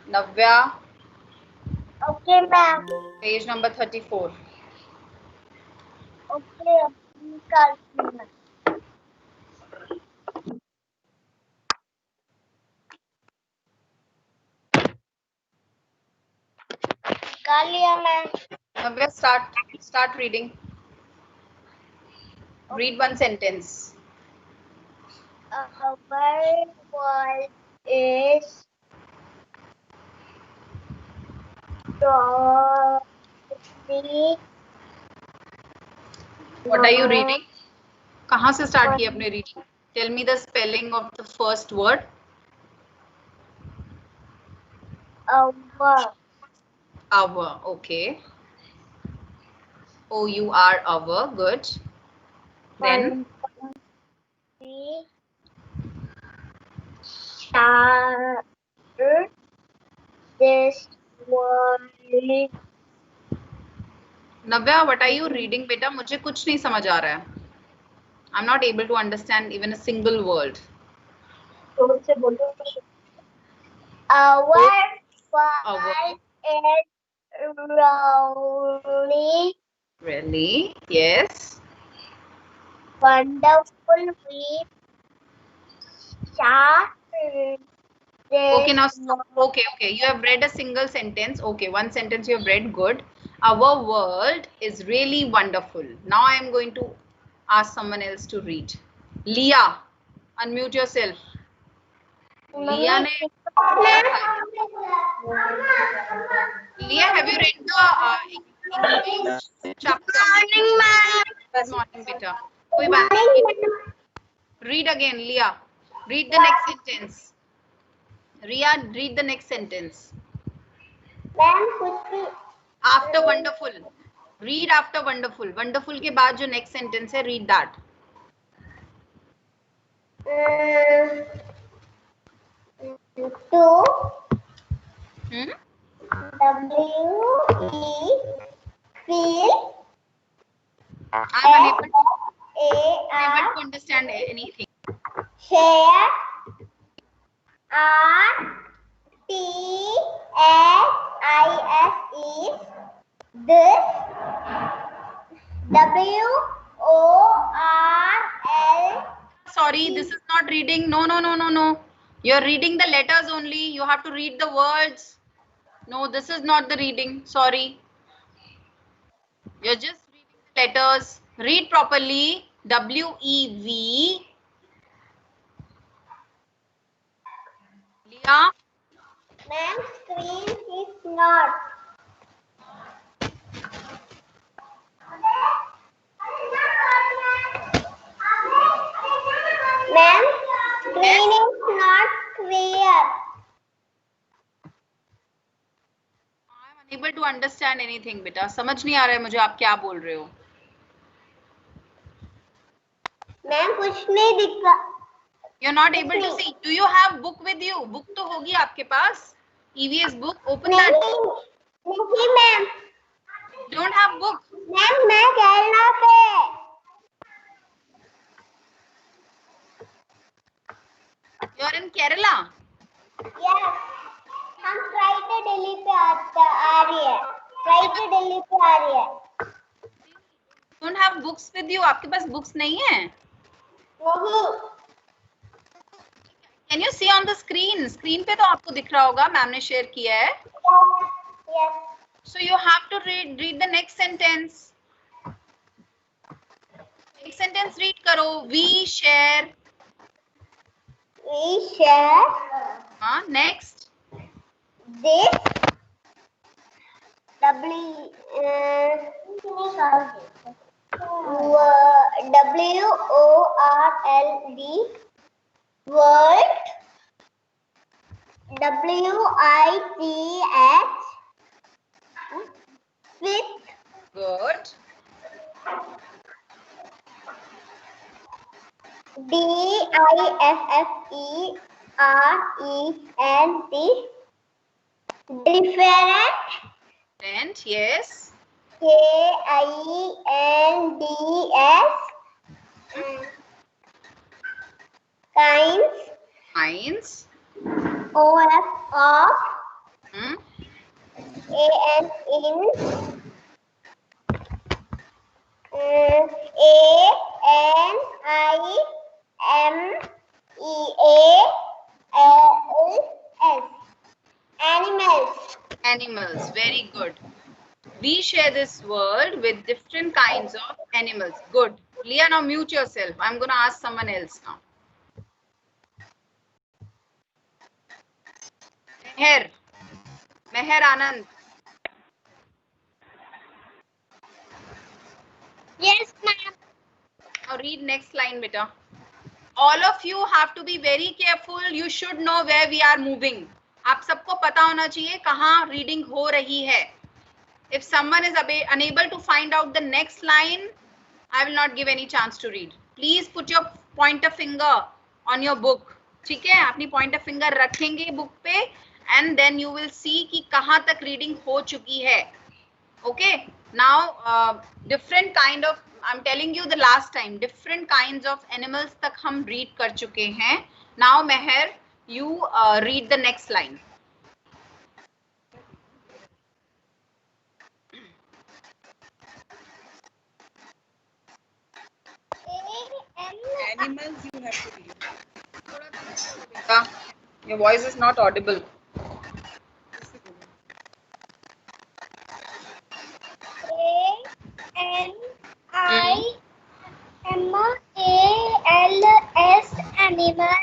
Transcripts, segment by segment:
Navya, Okay, ma'am. page number 34. Okay, निकाल लिया मैं. Navya, start reading. Read one sentence. Our world is slowly. What are you reading? कहाँ से start की अपने reading? Tell me the spelling of the first word. Our. Our. Okay. O-U-R, our. Good. Then. We start this world. Navya, what are you reading, बेटा? मुझे कुछ नहीं समझ आ रहा है. I'm not able to understand even a single word. Our world is slowly. Really? Yes. Wonderful. We start Okay, now stop. Okay. You have read a single sentence. Okay, one sentence you have read. Good. Our world is really wonderful. Now I am going to ask someone else to read. Leah, unmute yourself. Leah ने Leah, have you read the English chapter? Good morning, beta. कोई बात नहीं. Read again, Leah. Read the next sentence. Ria, read the next sentence. After wonderful. Read after wonderful. Wonderful के बाद जो next sentence है, read that. Two. W-E. Feel. I'm unable to understand anything. Share. R-T-S-I-S this. W-O-R-L. Sorry, this is not reading. No. You're reading the letters only. You have to read the words. No, this is not the reading. Sorry. You're just reading the letters. Read properly. W-E-V. Leah. Ma'am, screen is not. Ma'am, screen is not clear. I'm unable to understand anything, बेटा. समझ नहीं आ रहा है मुझे आप क्या बोल रहे हो. मैम कुछ नहीं दिखा. You're not able to see. Do you have book with you? Book तो होगी आपके पास. EVS book. Open that. नहीं ma'am. Don't have book. Ma'am मैं केरला पे. You're in Kerala. Yes. हम फ्राइडे दिल्ली पे आ रही है. फ्राइडे दिल्ली पे आ रही है. Don't have books with you. आपके पास books नहीं है? नहीं. Can you see on the screen? Screen पे तो आपको दिख रहा होगा. मैम ने शेयर किया है. Yes. So you have to read the next sentence. Next sentence read करो. We share. We share. Next. This. W-O-R-L-D. World. W-I-T-H. With. Good. D-I-F-F-E-R-E-N-T. Different. Yes. K-I-N-D-S. Kinds. Kinds. O-F of. A-N in. A-N-I-M-E-A-L-S. Animals. Animals. Very good. We share this world with different kinds of animals. Good. Leah, now mute yourself. I'm going to ask someone else now. Meher Anand. Yes, ma'am. Now read next line, beta. All of you have to be very careful. You should know where we are moving. आप सबको पता होना चाहिए कहाँ reading हो रही है. If someone is unable to find out the next line, I will not give any chance to read. Please put your pointer finger on your book. ठीक है, अपनी pointer finger रखेंगे book पे, and then you will see कि कहाँ तक reading हो चुकी है. Okay, now different kind of, I'm telling you the last time, different kinds of animals तक हम read कर चुके हैं. Now Meher, you read the next line. Animals you have to read. Your voice is not audible. A-N-I-M-A-L-S. Animals.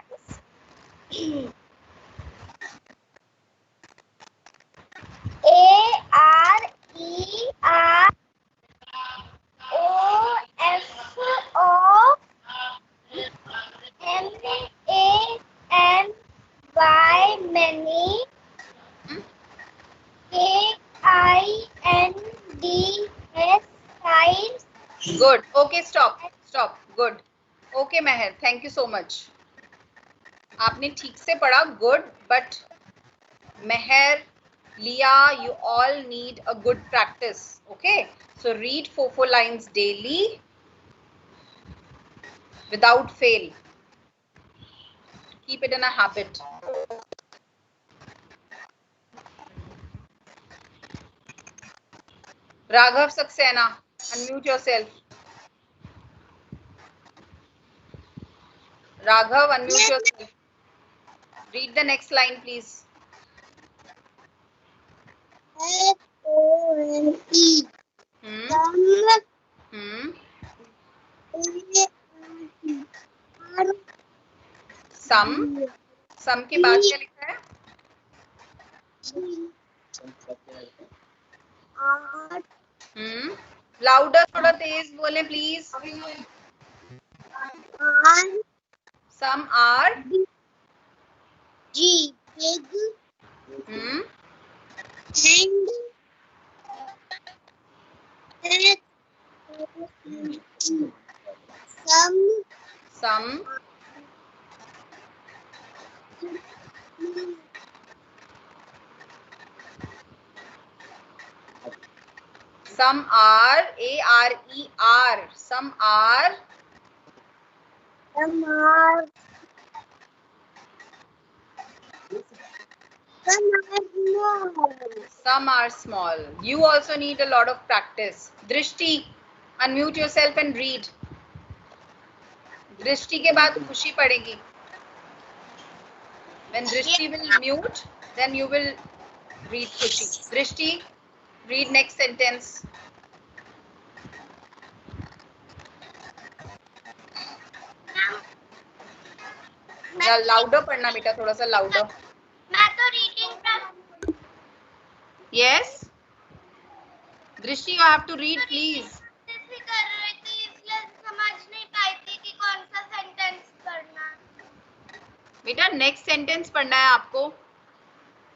A-R-E-R-O-F-O-M-A-N-Y. Many. K-I-N-D-S. Kinds. Good. Okay, stop. Good. Okay, Meher, thank you so much. आपने ठीक से पढ़ा. Good, but Meher, Leah, you all need a good practice. Okay, so read 4 lines daily without fail. Keep it in a habit. Raghav Saxena, unmute yourself. Raghav, unmute yourself. Read the next line, please. S-O-M-E. सम के बाद क्या लिखा है? Louder, थोड़ा तेज बोले please. Some are G. Big. And some are A-R-E-R. Some are small. You also need a lot of practice. Drishti, unmute yourself and read. Drishti के बाद खुशी पढ़ेगी. When Drishti will mute, then you will read Khushi. Drishti, read next sentence. Louder पढ़ना बेटा, थोड़ा सा louder. मैं तो reading Yes. Drishti, you have to read, please. कर रही थी इसलिए समझ नहीं पाई थी कि कौन सा सेंटेंस पढ़ना. बेटा नेक्स्ट सेंटेंस पढ़ना है आपको.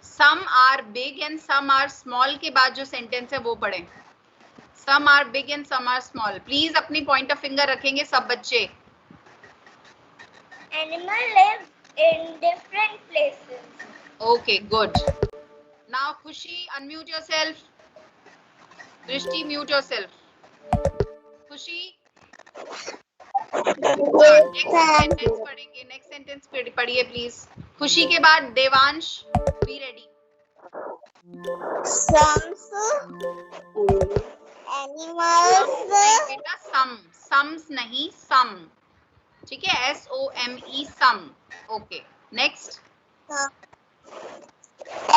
Some are big and some are small के बाद जो सेंटेंस है वो पढ़ें. Some are big and some are small. Please अपनी पॉइंटर फिंगर रखेंगे सब बच्चे. Animal live in different places. Okay, good. Now Khushi, unmute yourself. Drishti, mute yourself. Khushi. Next sentence पढ़ेंगे. नेक्स्ट सेंटेंस पढ़िए प्लीज. खुशी के बाद देवांश, बी रेडी. animals बेटा sums नहीं सम, ठीक है, SOME some. Okay next.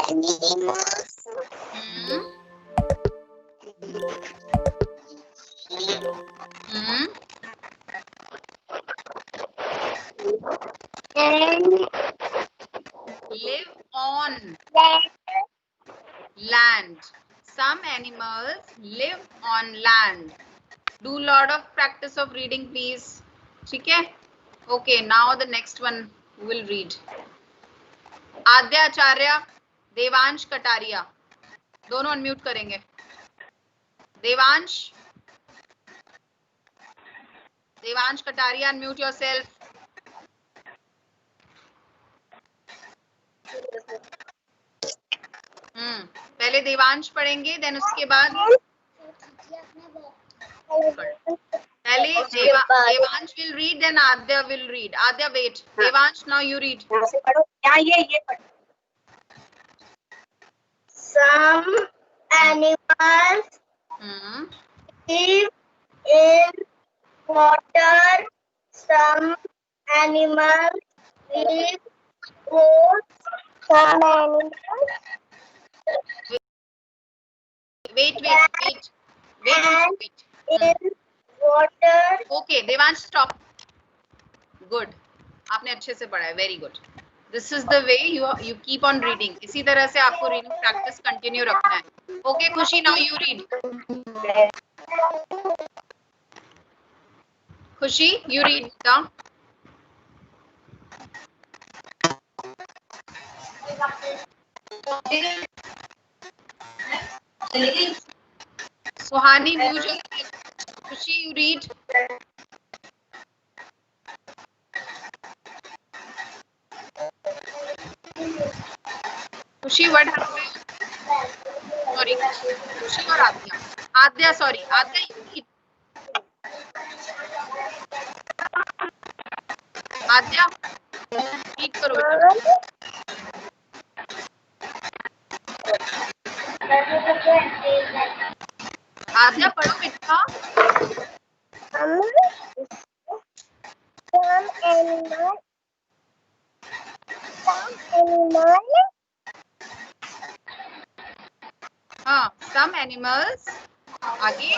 animals hmm hmm and live on land land. Some animals live on land. Do lot of practice of reading, please. ठीक है? Okay, now the next one will read. आद्या आचार्य, देवांश कटारिया, दोनों unmute करेंगे। Devansh Kataria, unmute yourself. पहले देवांश पढ़ेंगे, then उसके बाद पहले Devansh will read, then Adya will read. Adya, wait. Devansh, now you read. ये पढ़ो। Some animals live in water. Some animals live both. Some animals Wait. in water. Okay, Devansh, stop. Good. आपने अच्छे से पढ़ा है, very good. This is the way you keep on reading. इसी तरह से आपको reading practice continue रखना है. Okay, खुशी, now you read. खुशी, you read down. Suhani, mute yourself. Khushi, you read. Khushi, what happened? Sorry, Khushi or Adya? Adya, sorry. Adya, you read. Adya, read करो बेटा. आद्या पढ़ो बेटा. हाँ, some animals. आगे.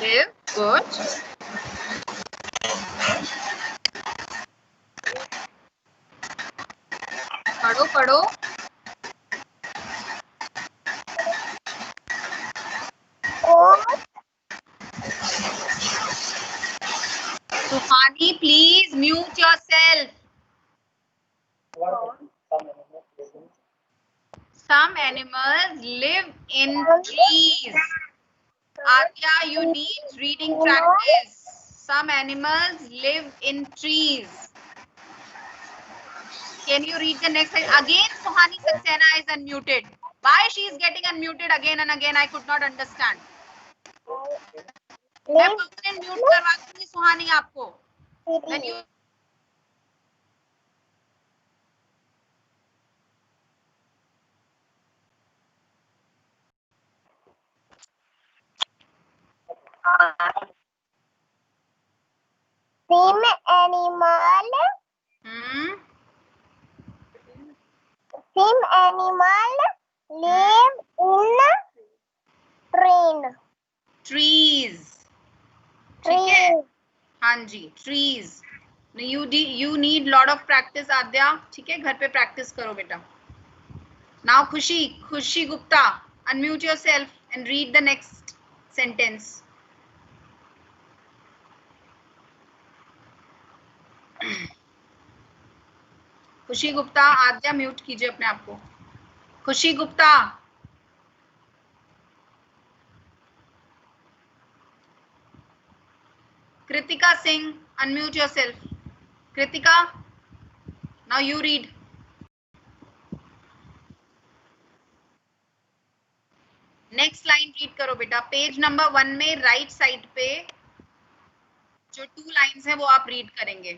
Live. Good. पढ़ो. Suhani, please mute yourself. Some animals live in trees. Adya, you need reading practice. Some animals live in trees. Can you read the next line? Again, Suhani Saxena is unmuted. Why she is getting unmuted again and again? I could not understand. मैं permanent mute करवा दूंगी सुहानी आपको. When you Some animal live in trees. ठीक है? हाँ जी, trees. You need lot of practice, आद्या. ठीक है, घर पे practice करो बेटा. Now Khushi Gupta, unmute yourself and read the next sentence. खुशी गुप्ता, आद्या म्यूट कीजिए अपने आप को. खुशी Gupta. Kritika Singh, unmute yourself. Kritika, now you read. Next line read करो बेटा. पेज नंबर 1 में राइट साइड पे जो 2 लाइंस हैं वो आप रीड करेंगे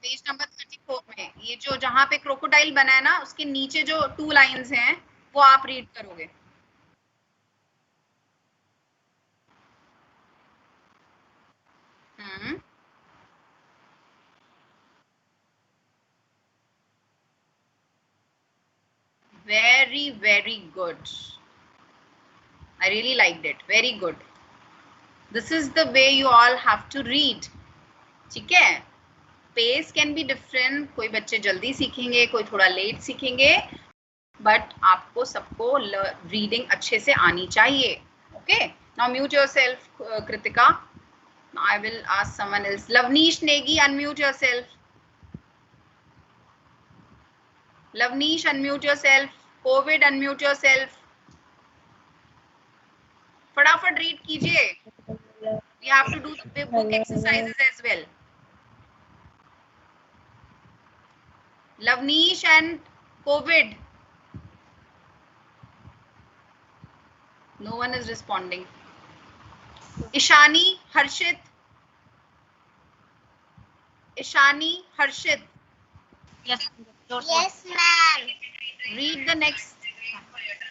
पेज नंबर 34 में। ये जो जहां पे क्रोकोडाइल बना है ना, उसके नीचे जो 2 लाइंस हैं वो आप रीड करोगे। Very, very good. I really liked it. Very good. This is the way you all have to read. ठीक है? Pace can be different. कोई बच्चे जल्दी सीखेंगे, कोई थोड़ा लेट सीखेंगे, but आपको सबको reading अच्छे से आनी चाहिए. Okay? Now mute yourself, Kritika. Now I will ask someone else. Lavneesh Negi, unmute yourself. Lavneesh, unmute yourself. COVID, unmute yourself. फटाफट रीड कीजिए. We have to do the book exercises as well. Lavneesh and COVID. No one is responding. Ishani, Harshit. Ishani, Harshit. Yes. Yes, ma'am. Read the next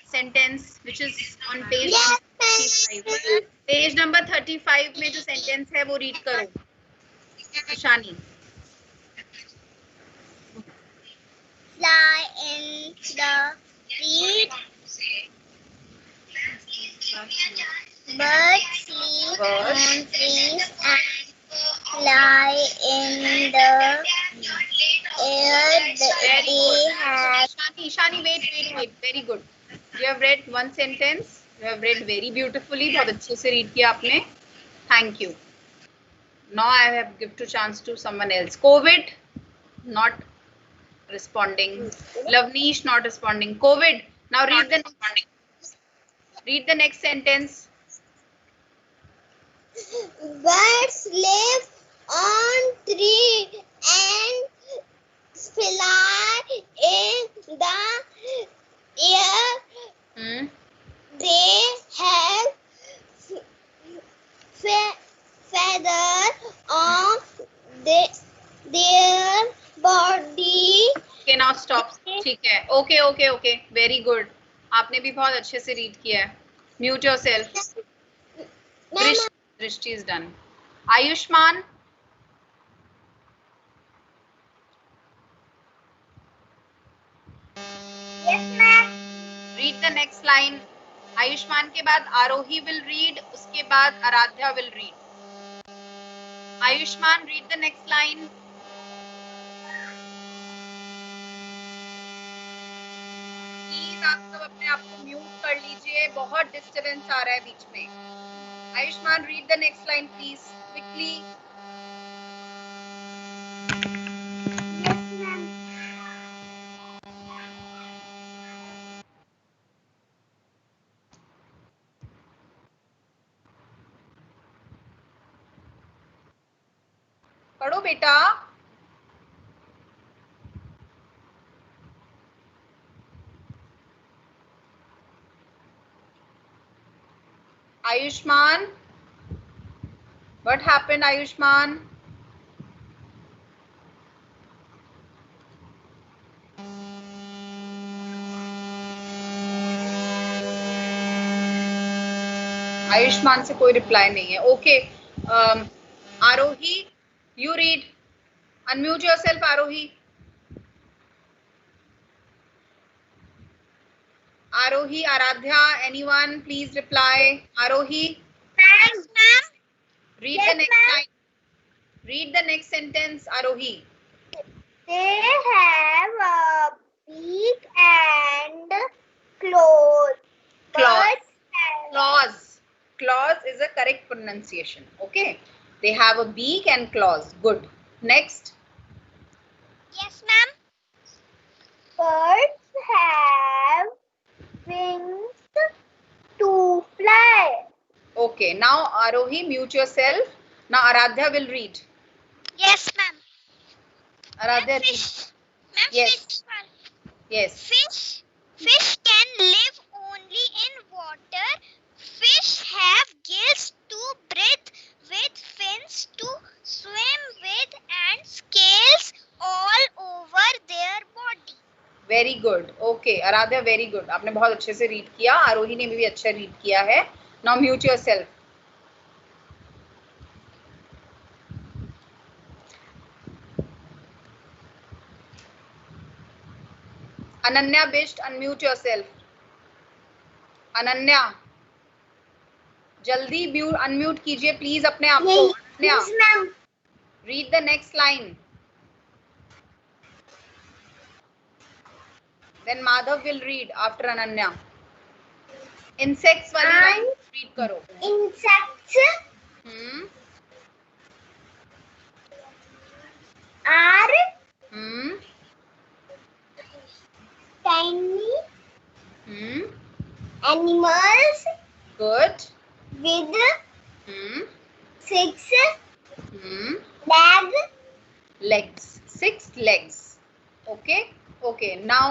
sentence, which is on page Yes, 35. Page number 35 में जो sentence है वो read करो. Ishani. Fly in the street. Birds sleep on trees and fly in the air. They have. Ishani, wait. Very good. You have read one sentence. You have read very beautifully. बहुत अच्छे से read किया आपने. Thank you. Now I have give to chance to someone else. COVID, not responding. Lavneesh, not responding. COVID. Now read the next sentence. Birds live on tree and fly in the air. They have feathers on their body. Okay, now stop. ठीक है. Okay. Very good. आपने भी बहुत अच्छे से read किया है. Mute yourself. Drishti is done. Ayushman. Yes, ma'am. Read the next line. Ayushman के बाद Arohi will read. उसके बाद Aradhya will read. Ayushman, read the next line. Please आप सब अपने आप को म्यूट कर लीजिए. बहुत डिस्टर्बेंस आ रहा है बीच में. Ayushman, read the next line, please, quickly. Yes, ma'am. पढ़ो बेटा. Ayushman, what happened, Ayushman? Ayushman से कोई रिप्लाई नहीं है. Okay, Aarohi, you read. Unmute yourself, Aarohi. Aarohi, Aaradhya, anyone, please reply. Aarohi. Yes, ma'am. Read the next line. Read the next sentence, Arohi. They have a beak and claws. Claws is a correct pronunciation. Okay. They have a beak and claws. Good. Next. Yes, ma'am. Birds have wings to fly. Okay. Now, Arohi, mute yourself. Now, Aradhya will read. Yes, ma'am. Aradhya, read. Ma'am, Yes. Yes. Fish can live only in water. Fish have gills to breathe with fins to very good. Okay Aaradhya, very good. आपने बहुत अच्छे से read किया. आरोही ने भी अच्छा read किया है. Now mute yourself. Ananya Bisht, unmute yourself. Ananya जल्दी अनम्यूट कीजिए प्लीज अपने आप को. Ananya, Yes, ma'am. Read the next line. Then Madhav will read after Ananya. Insects वाली लाइन रीड करो. Insects are tiny animals Good. with Hmm. 6 legs. 6 legs. Okay. Okay. Now,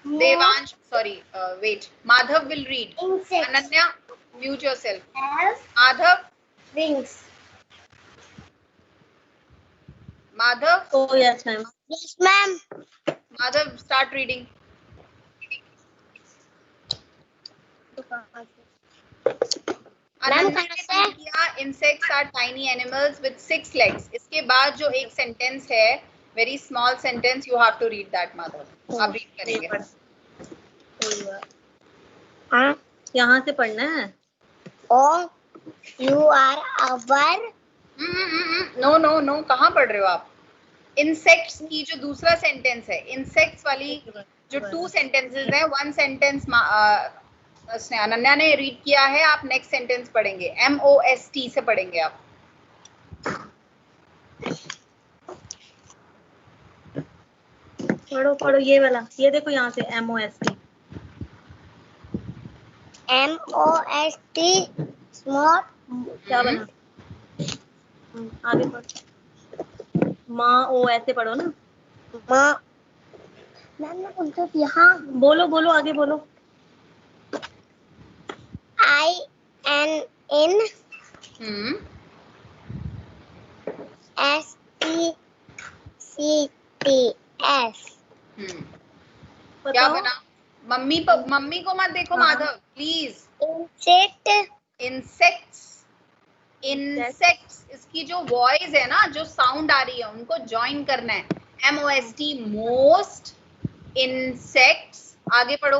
Devansh, sorry, wait. Madhav will read. Insects Ananya, mute yourself. have Madhav, wings. Madhav, Oh, yes, ma'am. Yes, ma'am. Madhav, start reading. Ananya ने read किया insects are tiny animals with 6 legs. इसके बाद जो एक sentence है, very small sentence, you have to read that, Madhav. आप read करेंगे. हाँ. यहाँ से पढ़ना है. Oh, you are our. No no no, कहाँ पढ़ रहे हो आप? इंसेक्ट्स की जो दूसरा सेंटेंस है, इंसेक्ट्स वाली जो 2 सेंटेंसेस है, 1 सेंटेंस अनन्या ने रीड किया है. आप नेक्स्ट सेंटेंस पढ़ेंगे. MOST से पढ़ेंगे आप. पढ़ो पढ़ो ये वाला. ये देखो यहाँ से MOST. MOST small. क्या बना? आगे पढ़ो. माँ ओ ऐसे पढ़ो ना. माँ. मैम उनको यहाँ. बोलो बोलो आगे बोलो. INN STCTS. क्या बना? मम्मी को मत देखो माधव प्लीज. इंसेक्ट्स इसकी जो वॉइस है ना, जो साउंड आ रही है, उनको ज्वाइन करना है. MOST most insects. आगे पढ़ो.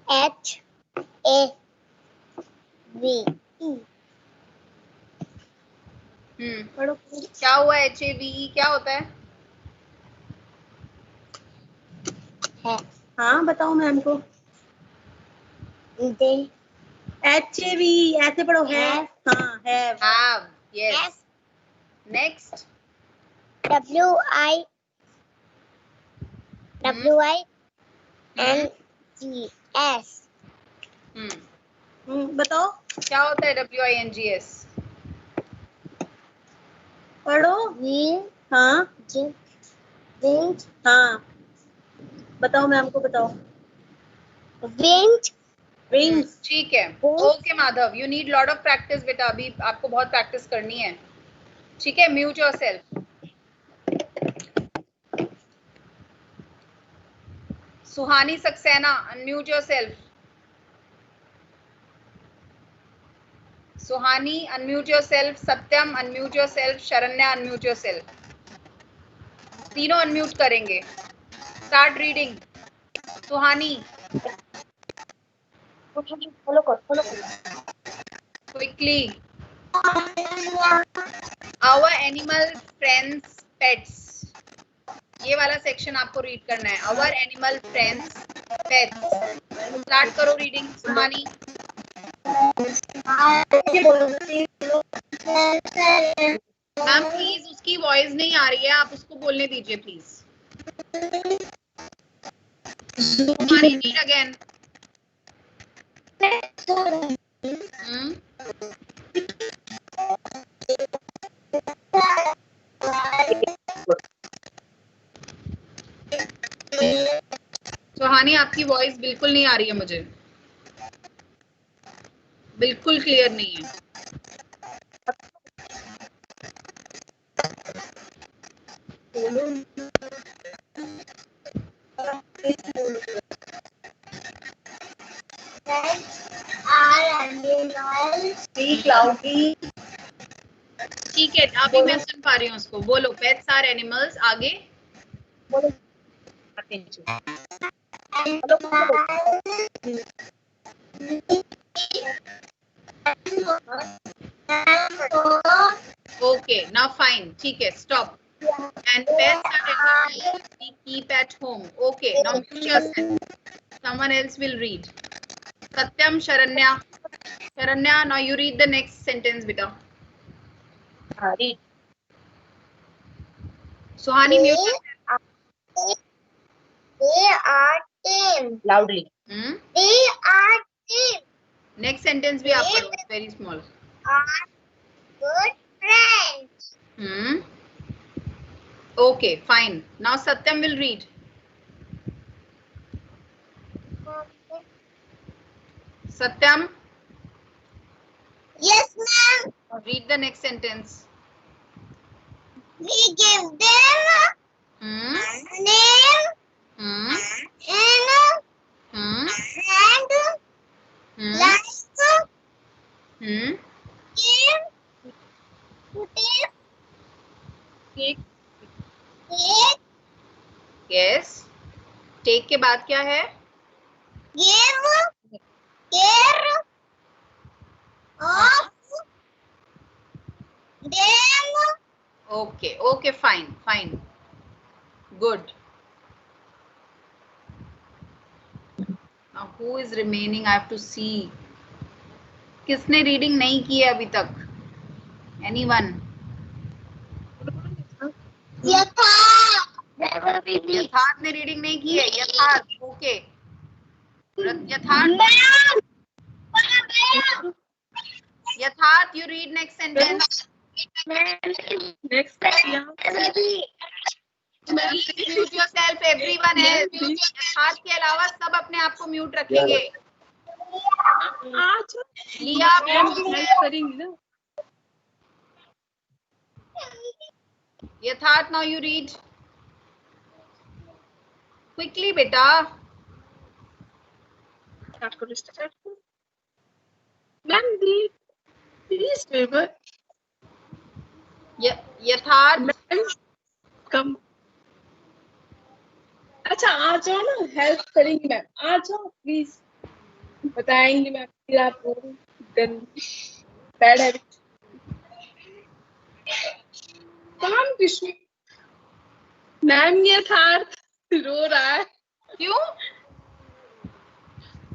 HAVE. पढ़ो. क्या हुआ? HAVE क्या होता है? हाँ बताओ मैम को. HAVE ऐसे पढ़ो. है. हाँ Have. Yes. Next. WINGS. बताओ क्या होता है WINGS? पढ़ो. हाँ Wings. हाँ बताओ मैम को बताओ. Wings. Wings. ठीक है. Okay Madhav, you need lot of practice बेटा. अभी आपको बहुत प्रैक्टिस करनी है. ठीक है. Mute yourself. Suhani Saxena, unmute yourself. Suhani unmute yourself. Satyam unmute yourself. Sharanya unmute yourself. तीनों अनम्यूट करेंगे. Start reading. सुहानी Follow करो. quickly. Our animal friends pets. ये वाला सेक्शन आपको रीड करना है. Our animal friends pets. Start करो रीडिंग. सुहानी. मैम प्लीज, उसकी वॉइस नहीं आ रही है, आप उसको बोलने दीजिए please. Suhani read again. Suhani आपकी वॉइस बिल्कुल नहीं आ रही है मुझे. बिल्कुल क्लियर नहीं है. animals. C cloudy. ठीक है, अभी मैं सुन पा रही हूँ उसको। बोलो, पेट्स आर एनिमल्स। आगे ओके, नाउ फाइन, ठीक है, stop. And pets are animals we keep at home. Okay, now mute yourself. Someone else will read. Satyam, Sharanya. Sharanya, now you read the next sentence, beta. Read. Suhani, mute yourself. They are tame. Loudly. They are tame. Next sentence भी आप पढ़ो, very small. Are good friends. Okay, fine. Now Satyam will read. Satyam, Yes, ma'am. read the next sentence. We give them Hmm. name Hmm. and Hmm. and like Hmm. give Cake. take Yes. Take के बाद क्या है? give care of them. Okay. Okay. Fine. Fine. Good. Now who is remaining? I have to see. किसने reading नहीं की है अभी तक? Anyone? यथार्थ ने रीडिंग नहीं की है। यथार्थ, ओके। यथार्थ, यथार्थ, you read next sentence. Next. Yeah. Please mute yourself, everyone else. यथार्थ के अलावा सब अपने आप को म्यूट रखेंगे। लिया, करेंगी ना। यथार्थ, now you read. Quickly, बेटा। मैम प्लीज पेपर यथार्थ, कम। अच्छा आ जाओ ना, हेल्प करेंगी मैम, आ जाओ प्लीज, बताएंगी मैम फिर आपको। Bad habit. काम कृष्ण मैम, ये यथार्थ रो रहा है। क्यों?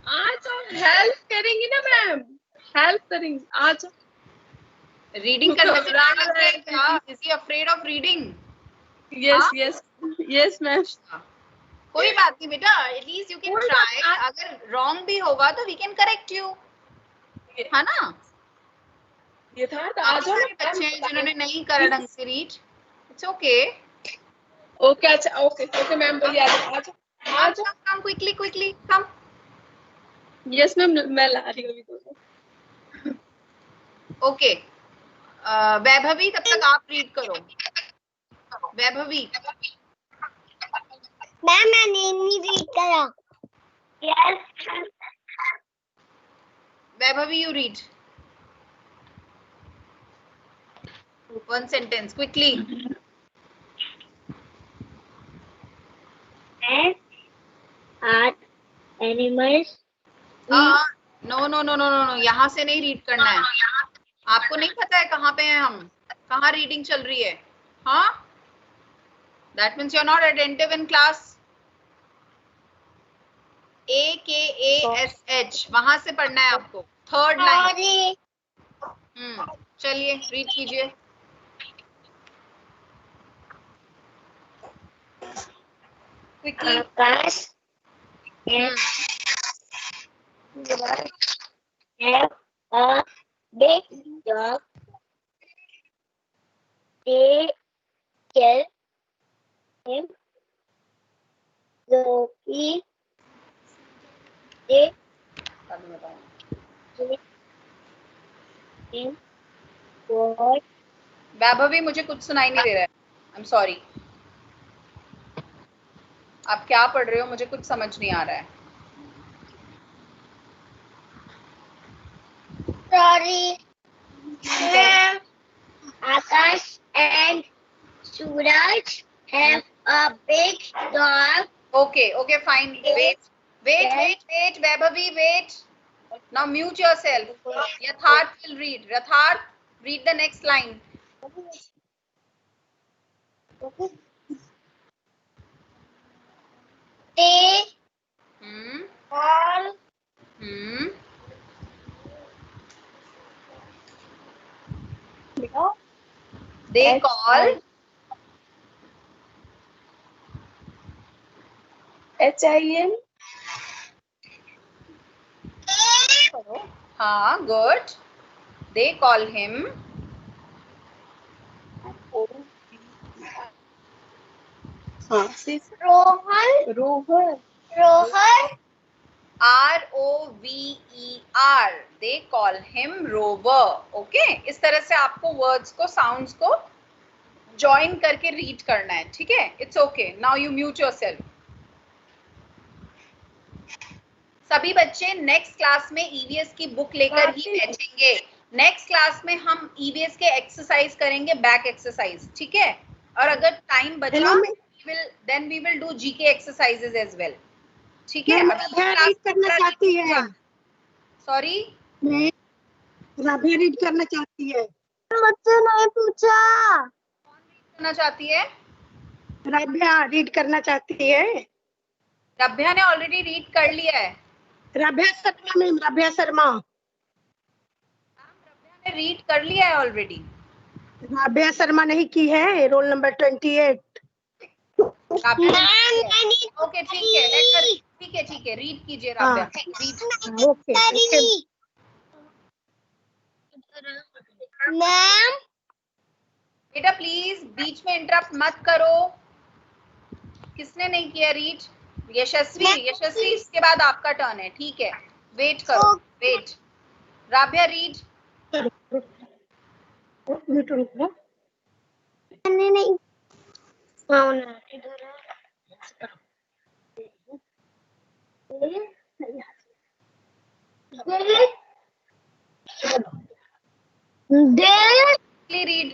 आ जाओ, हेल्प करेंगी ना मैम, हेल्प करेंगी, आ जाओ। रीडिंग करने से डर लग रहा है क्या? Is he afraid of reading? Yes yes yes ma'am. कोई बात नहीं बेटा, एटलीस्ट यू कैन ट्राई। अगर रॉन्ग भी होगा तो वी कैन करेक्ट यू, है ना? यथार्थ आ जाओ ना। बच्चे हैं जिन्होंने नहीं करा ढंग से रीड, इट्स ओके। ओके अच्छा, ओके ओके मैम, बोलिए आ जाओ आ जाओ। कम क्विकली क्विकली कम। यस मैम, मैं ला रही हूँ अभी तो। ओके, वैभवी तब तक आप रीड करो। वैभवी, मैम मैंने नहीं रीड करा। Yes Vaibhavi you read one sentence quickly. Are animals? No no no no no, यहाँ से नहीं रीड करना है। आपको नहीं पता है कहाँ पे हैं हम, कहाँ रीडिंग चल रही है? हाँ, that means you are not attentive in class. AKASH वहां से पढ़ना है आपको, थर्ड लाइन। चलिए रीड कीजिए। Quickly. Akash have a big dog. They tell him Loki. They give him what Vaibhavi मुझे कुछ सुनाई नहीं दे रहा है, आई एम सॉरी। आप क्या पढ़ रहे हो मुझे कुछ समझ नहीं आ रहा है। Sorry. Akash and Suraj have a big dog. Okay, okay, fine. Wait, Vaibhavi, wait. Now mute yourself. Yatharth will read. Yatharth, read the next line. They Hmm. all Hmm. They call HIM. good. They call him Rohan. Rover. They call him Rover. Okay, इस तरह से आपको words को sounds को join करके read करना है, ठीक है? It's okay. Now you mute yourself. सभी बच्चे नेक्स्ट क्लास में ईवीएस की बुक लेकर ही बैठेंगे. नेक्स्ट क्लास में हम ईवीएस के एक्सरसाइज करेंगे, बैक एक्सरसाइज, ठीक है? और अगर टाइम बचा then we will do GK exercises as well, ठीक है? रीड करना चाहती है. सॉरी, राबिया रीड करना चाहती है. मुझसे नहीं पूछा. कौन रीड करना चाहती है? राबिया रीड करना चाहती है. रभ्या ने ऑलरेडी रीड कर लिया है. राबिया शर्मा मैम, राबिया शर्मा. रभ्या ने रीड कर लिया है ऑलरेडी. राबिया शर्मा नहीं की है. Roll number 28. ओके, ठीक है, ठीक है, रीड कीजिए राबिया. रीड. ओके. मैम बेटा प्लीज बीच में इंटरप्ट मत करो. किसने नहीं किया रीड? यशस्वी, इसके बाद आपका टर्न है, ठीक है? वेट करो, वेट. राबिया रीड. नहीं. रीड.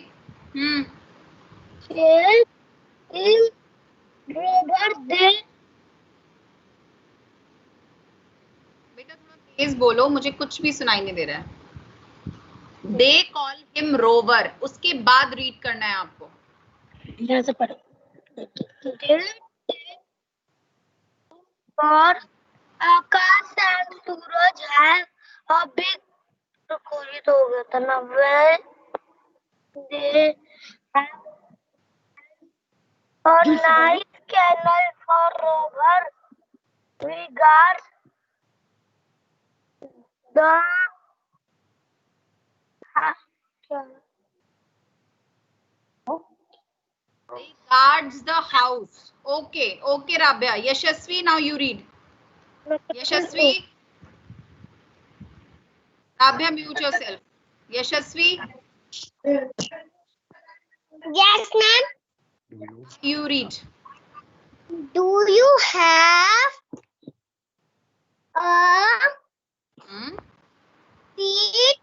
बेटा थोड़ा तेज बोलो, मुझे कुछ भी सुनाई नहीं दे रहा है. दे कॉल हिम रोवर, उसके बाद रीड करना है आपको. यहाँ से पढ़ो. और आकाश एंड सूरज है और बिग कोरियत हो गया था ना. Way they are nice kennel for Rover regards the Guards the house. Okay, okay, Rabia. Yashasvi, now you read. Yashasvi. Rabia, mute yourself. Yashasvi. Yes, ma'am. You read. Do you have a seat?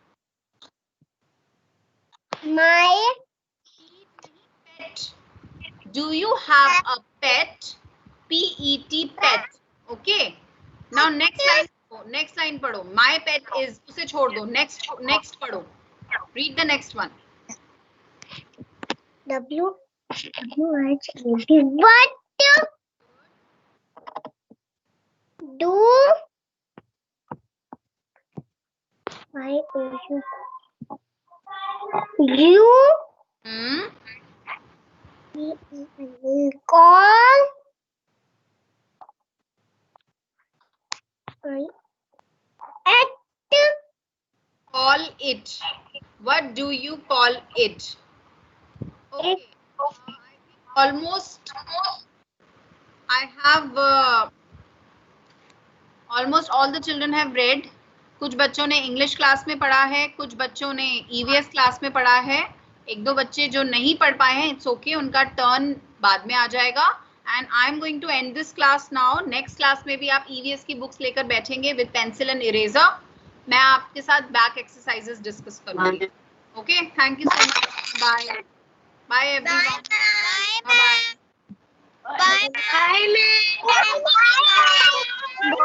My Pet. Do you have a pet? P-E-T, pet. Okay. Now next line पढ़ो. My pet is, उसे छोड़ दो. Next पढ़ो. Read the next one. What do I you call it? Call it. What do you call it? Okay. Almost all the children have read. कुछ बच्चों ने English class में पढ़ा है, कुछ बच्चों ने ईवीएस क्लास में पढ़ा है. एक दो बच्चे जो नहीं पढ़ पाए हैं, इट्स ओके, उनका टर्न बाद में आ जाएगा. And I am going to end this class now. Next class में भी आप ईवीएस की बुक्स लेकर बैठेंगे विद पेंसिल एंड इरेजर. मैं आपके साथ बैक एक्सरसाइजेस डिस्कस करूंगी. Okay, thank you so much. Bye bye everyone. Bye bye. Bye. Bye.